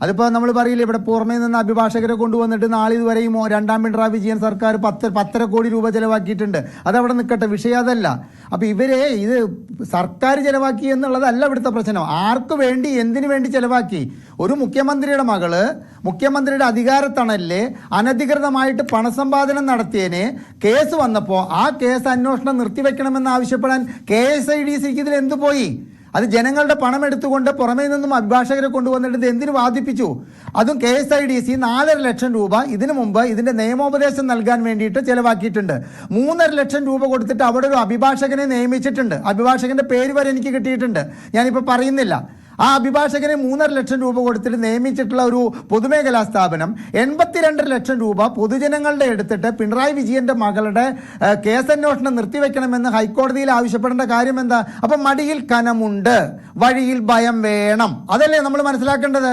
അതിപ്പോൾ നമ്മൾ പറയില്ല, ഇവിടെ പുറമേ നിന്ന് അഭിഭാഷകരെ കൊണ്ടുവന്നിട്ട് നാളിതുവരെയും രണ്ടാം പിണറായി വിജയൻ സർക്കാർ 10 കോടി രൂപ ചിലവാക്കിയിട്ടുണ്ട്. അതവിടെ നിൽക്കട്ടെ, വിഷയം അതല്ല. അപ്പോൾ ഇത് സർക്കാർ ചിലവാക്കി എന്നുള്ളതല്ല ഇവിടുത്തെ പ്രശ്നം. ആർക്ക് വേണ്ടി, എന്തിനു വേണ്ടി ചിലവാക്കി? ഒരു മുഖ്യമന്ത്രിയുടെ മകള് മുഖ്യമന്ത്രിയുടെ അധികാരത്തണലില് അനധികൃതമായിട്ട് പണസമ്പാദനം നടത്തിയതിന് കേസ് വന്നപ്പോൾ ആ കേസ് അന്വേഷണം നിർത്തിവെക്കണമെന്ന് ആവശ്യപ്പെടാൻ KSIDCക്ക് ഇതിൽ എന്തു പോയി? അത് ജനങ്ങളുടെ പണം എടുത്തുകൊണ്ട് പുറമേ നിന്നും അഭിഭാഷകരെ കൊണ്ടുവന്നിട്ട് ഇത് എന്തിനു വാദിപ്പിച്ചു? അതും KSIDC 4.5 ലക്ഷം രൂപ ഇതിനു മുമ്പ് ഇതിന്റെ നിയമോപദേശം നൽകാൻ വേണ്ടിയിട്ട് ചെലവാക്കിയിട്ടുണ്ട്. 3.5 ലക്ഷം രൂപ കൊടുത്തിട്ട് അവിടെ ഒരു അഭിഭാഷകനെ നിയമിച്ചിട്ടുണ്ട്. അഭിഭാഷകന്റെ പേര് വരെ എനിക്ക് കിട്ടിയിട്ടുണ്ട്, ഞാനിപ്പോൾ പറയുന്നില്ല. ആ അഭിഭാഷകനെ 3.5 ലക്ഷം രൂപ കൊടുത്തിട്ട് നിയമിച്ചിട്ടുള്ള ഒരു പൊതുമേഖലാ സ്ഥാപനം 82 ലക്ഷം രൂപ പൊതുജനങ്ങളുടെ എടുത്തിട്ട് പിണറായി വിജയന്റെ മകളുടെ കേസന്വേഷണം നിർത്തിവെക്കണമെന്ന് ഹൈക്കോടതിയിൽ ആവശ്യപ്പെടേണ്ട കാര്യം എന്താ? അപ്പം മടിയിൽ കനമുണ്ട്, വഴിയിൽ ഭയം വേണം, അതല്ലേ നമ്മൾ മനസ്സിലാക്കേണ്ടത്?